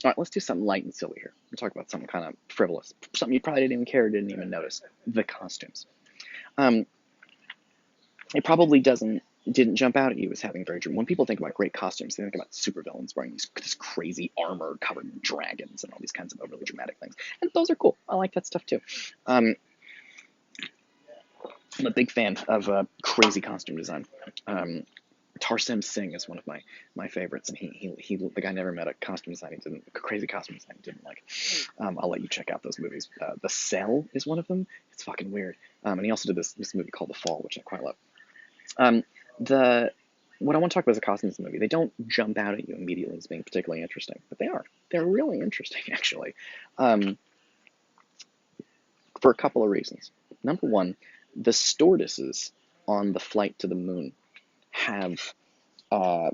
All right, let's do something light and silly here. We'll talk about something kind of frivolous, something you probably didn't even care, didn't even notice. The costumes. Um, it probably didn't jump out at you as having very. When people think about great costumes, they think about supervillains wearing this crazy armor covered in dragons and all these kinds of overly dramatic things, and those are cool. I like that stuff too. Um, I'm a big fan of crazy costume design. Um, Tarsem Singh is one of my favorites, and he the guy never met a costume design he didn't crazy costume design he didn't like. I'll let you check out those movies. The Cell is one of them. It's fucking weird. And he also did this movie called The Fall, which I quite love. Um, the what I want to talk about is the costumes in the movie. They don't jump out at you immediately as being particularly interesting, but they are. They're really interesting, actually, um, for a couple of reasons. Number one, the stewardesses on the flight to the moon have uh,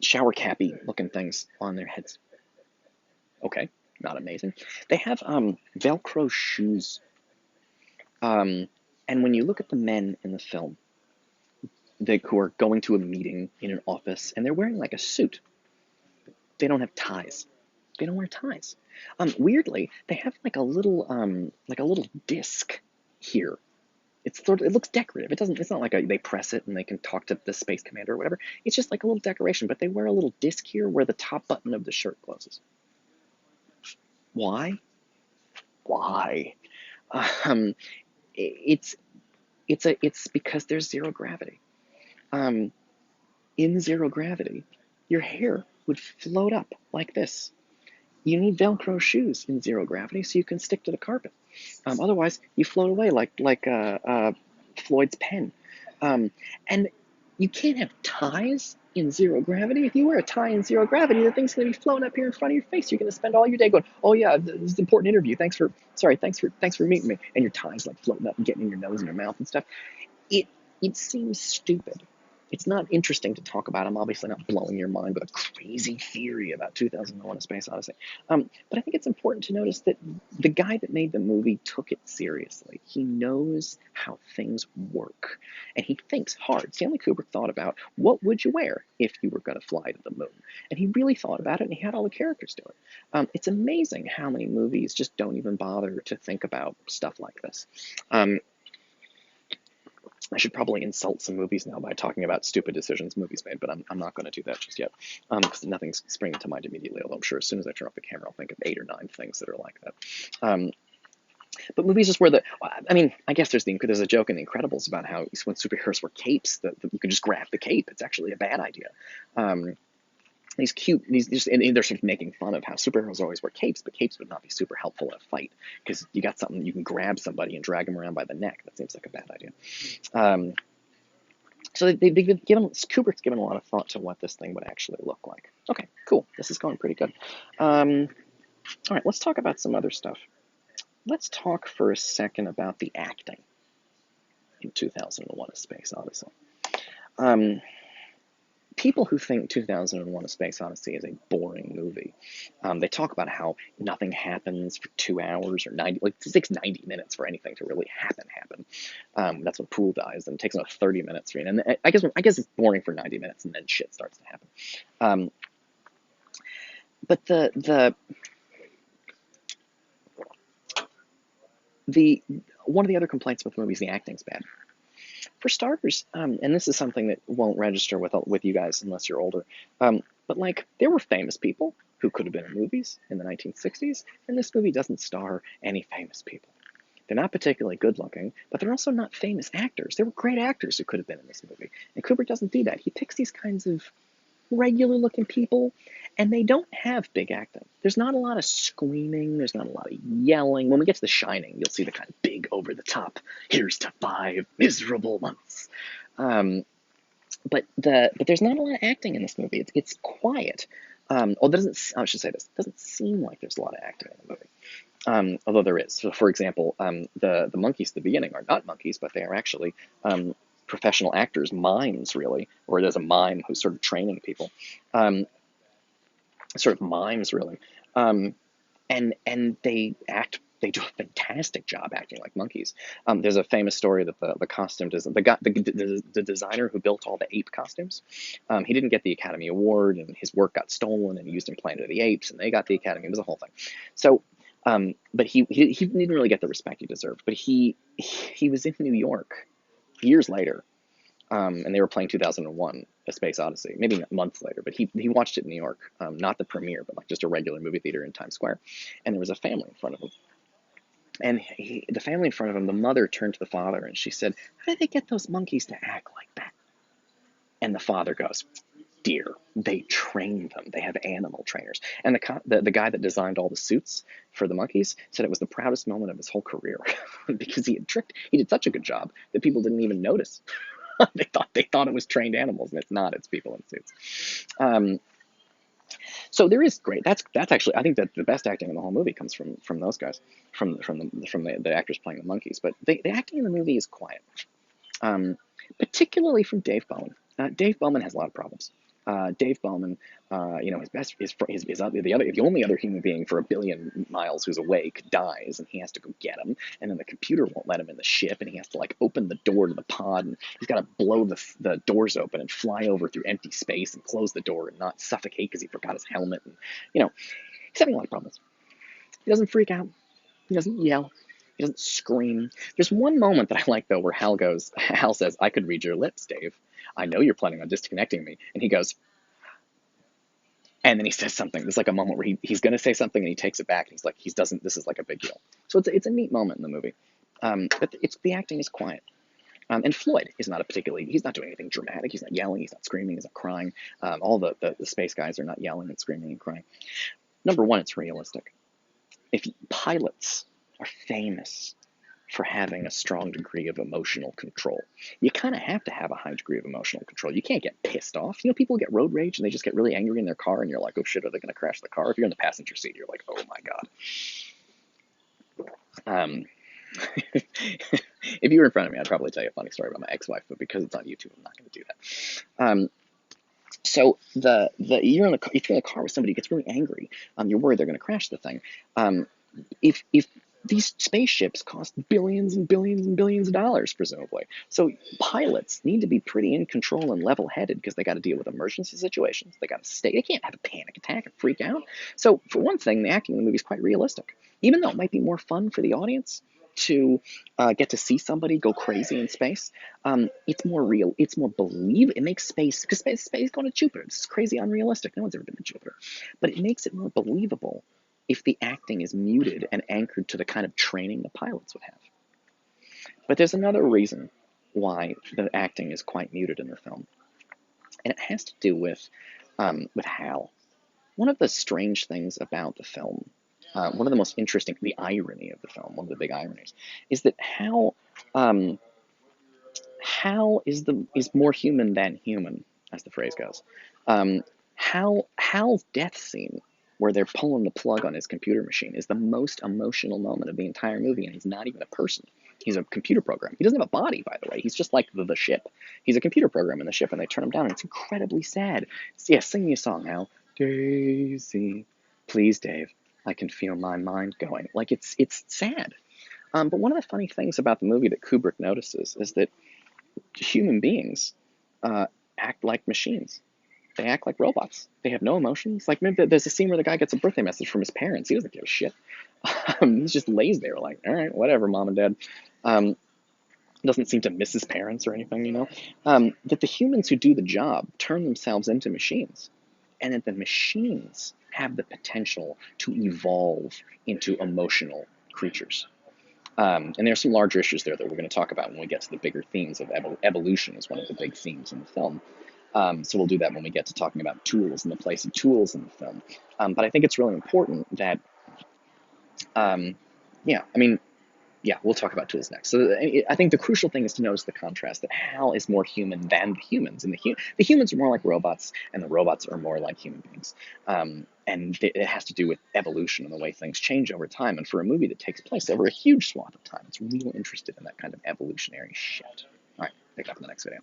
shower cappy looking things on their heads. Okay, not amazing. They have Velcro shoes. And when you look at the men in the film, who are going to a meeting in an office, and they're wearing like a suit, they don't have ties. They don't wear ties. Weirdly, they have like a little disc here. It looks decorative. It doesn't. It's not like they press it and they can talk to the space commander or whatever. It's just like a little decoration. But they wear a little disc here where the top button of the shirt closes. Why? Why? Um, it's it's because there's zero gravity. Um, in zero gravity, your hair would float up like this. You need Velcro shoes in zero gravity so you can stick to the carpet. Otherwise, you float away like Floyd's pen. Um, and you can't have ties in zero gravity. If you wear a tie in zero gravity, the thing's going to be floating up here in front of your face. You're going to spend all your day going, "Oh yeah, this is an important interview. Thanks for meeting me." And your tie's like floating up and getting in your nose and your mouth and stuff. It it seems stupid. It's not interesting to talk about. I'm obviously not blowing your mind with a crazy theory about 2001: A Space Odyssey. But I think it's important to notice that the guy that made the movie took it seriously. He knows how things work, and he thinks hard. Stanley Kubrick thought about what would you wear if you were going to fly to the moon, and he really thought about it, and he had all the characters do it. It's amazing how many movies just don't even bother to think about stuff like this. Um, I should probably insult some movies now by talking about stupid decisions movies made, but I'm not going to do that just yet because nothing's springing to mind immediately, although I'm sure as soon as I turn off the camera, I'll think of 8 or 9 things that are like that. Um, but movies just where I mean, I guess there's a joke in The Incredibles about how when superheroes wear capes, that you can just grab the cape. It's actually a bad idea. Um, these cute and they're sort of making fun of how superheroes always wear capes, but capes would not be super helpful in a fight because you got something you can grab somebody and drag them around by the neck. That seems like a bad idea. So they've given Kubrick's given a lot of thought to what this thing would actually look like. Okay, cool. This is going pretty good. All right, let's talk about some other stuff. Let's talk for a second about the acting in 2001: A Space Odyssey. Um, People who think 2001: A Space Odyssey is a boring movie, they talk about how nothing happens for 2 hours or 90, like it takes 90 minutes for anything to really happen. That's when Poole dies, and it takes another 30 minutes for it. And I guess it's boring for 90 minutes, and then shit starts to happen. Um, but the one of the other complaints with the movie is the acting's bad. For starters, and this is something that won't register with you guys unless you're older, but like there were famous people who could have been in movies in the 1960s, and this movie doesn't star any famous people. They're not particularly good looking, but they're also not famous actors. There were great actors who could have been in this movie, and Kubrick doesn't do that. He picks these kinds of regular looking people, and they don't have big acting. There's not a lot of screaming, there's not a lot of yelling. When we get to The Shining, you'll see the kind of big over the top, here's to 5 miserable months. Um, but there's not a lot of acting in this movie. It's quiet. I should say this. It doesn't seem like there's a lot of acting in the movie. Although there is. So, for example, the monkeys at the beginning are not monkeys, but they are actually professional actors, mimes, really, or there's a mime who's sort of training people, sort of mimes, really, and they act they do a fantastic job acting like monkeys. There's a famous story that the costume the guy the designer who built all the ape costumes, he didn't get the Academy Award, and his work got stolen and used in Planet of the Apes, and they got the Academy. It was a whole thing. So, but he didn't really get the respect he deserved. But he was in New York years later, and they were playing 2001: A Space Odyssey, maybe a month later. But he watched it in New York, not the premiere, but like just a regular movie theater in Times Square, and there was a family in front of him. And the family in front of him, the mother turned to the father and she said, "How did they get those monkeys to act like that?" And the father goes, "Dear, they trained them. They have animal trainers." And the guy that designed all the suits for the monkeys said it was the proudest moment of his whole career because he did such a good job that people didn't even notice. They thought it was trained animals, and it's not. It's people in suits. So there is great. That's actually, I think that the best acting in the whole movie comes from those guys, from the actors playing the monkeys. But the acting in the movie is quiet, particularly from Dave Bowman. Dave Bowman has a lot of problems. Dave Bowman, the only other human being for 1 billion miles who's awake dies, and he has to go get him, and then the computer won't let him in the ship, and he has to like open the door to the pod, and he's got to blow the doors open and fly over through empty space and close the door and not suffocate because he forgot his helmet, and he's having a lot of problems. He doesn't freak out. He doesn't yell. He doesn't scream. There's one moment that I like though, where Hal says, "I could read your lips, Dave. I know you're planning on disconnecting me." And he goes, and then he says something. There's like a moment where he's going to say something and he takes it back. And he's like, this is like a big deal. So it's a neat moment in the movie. But the acting is quiet. And Floyd is not he's not doing anything dramatic. He's not yelling. He's not screaming. He's not crying. All the space guys are not yelling and screaming and crying. Number one, it's realistic. If pilots are famous for having a strong degree of emotional control, you kind of have to have a high degree of emotional control. You can't get pissed off. People get road rage and they just get really angry in their car, and you're like, oh shit, are they going to crash the car? If you're in the passenger seat, you're like, oh my god. If you were in front of me, I'd probably tell you a funny story about my ex-wife, but because it's on YouTube, I'm not going to do that. So you're in the car with somebody who gets really angry. You're worried they're going to crash the thing. If these spaceships cost billions and billions and billions of dollars, presumably, so pilots need to be pretty in control and level-headed because they got to deal with emergency situations. They can't have a panic attack and freak out. So for one thing, the acting in the movie is quite realistic, even though it might be more fun for the audience to get to see somebody go crazy in space. It's more real. It's more believable. It makes space, because space going to Jupiter. This is crazy unrealistic. No one's ever been to Jupiter, but it makes it more believable if the acting is muted and anchored to the kind of training the pilots would have. But there's another reason why the acting is quite muted in the film, and it has to do with Hal. One of the strange things about the film, one of the most interesting, the irony of the film, one of the big ironies, is that Hal is more human than human, as the phrase goes. Hal's death scene, where they're pulling the plug on his computer machine, is the most emotional moment of the entire movie, and he's not even a person. He's a computer program. He doesn't have a body, by the way. He's just like the ship. He's a computer program in the ship, and they turn him down, and it's incredibly sad. So, yeah, sing me a song, Hal. Daisy, please, Dave. I can feel my mind going. Like, it's sad. But one of the funny things about the movie that Kubrick notices is that human beings act like machines. They act like robots. They have no emotions. Like, maybe there's a scene where the guy gets a birthday message from his parents. He doesn't give a shit. He just lays there like, all right, whatever, mom and dad. Doesn't seem to miss his parents or anything, that the humans who do the job turn themselves into machines, and that the machines have the potential to evolve into emotional creatures. And there are some larger issues there that we're going to talk about when we get to the bigger themes of evolution is one of the big themes in the film. So we'll do that when we get to talking about tools and the place of tools in the film. But I think it's really important that, we'll talk about tools next. So I think the crucial thing is to notice the contrast, that Hal is more human than the humans. And the humans are more like robots, and the robots are more like human beings. And it has to do with evolution and the way things change over time. And for a movie that takes place over a huge swath of time, it's real interested in that kind of evolutionary shit. All right, pick it up in the next video.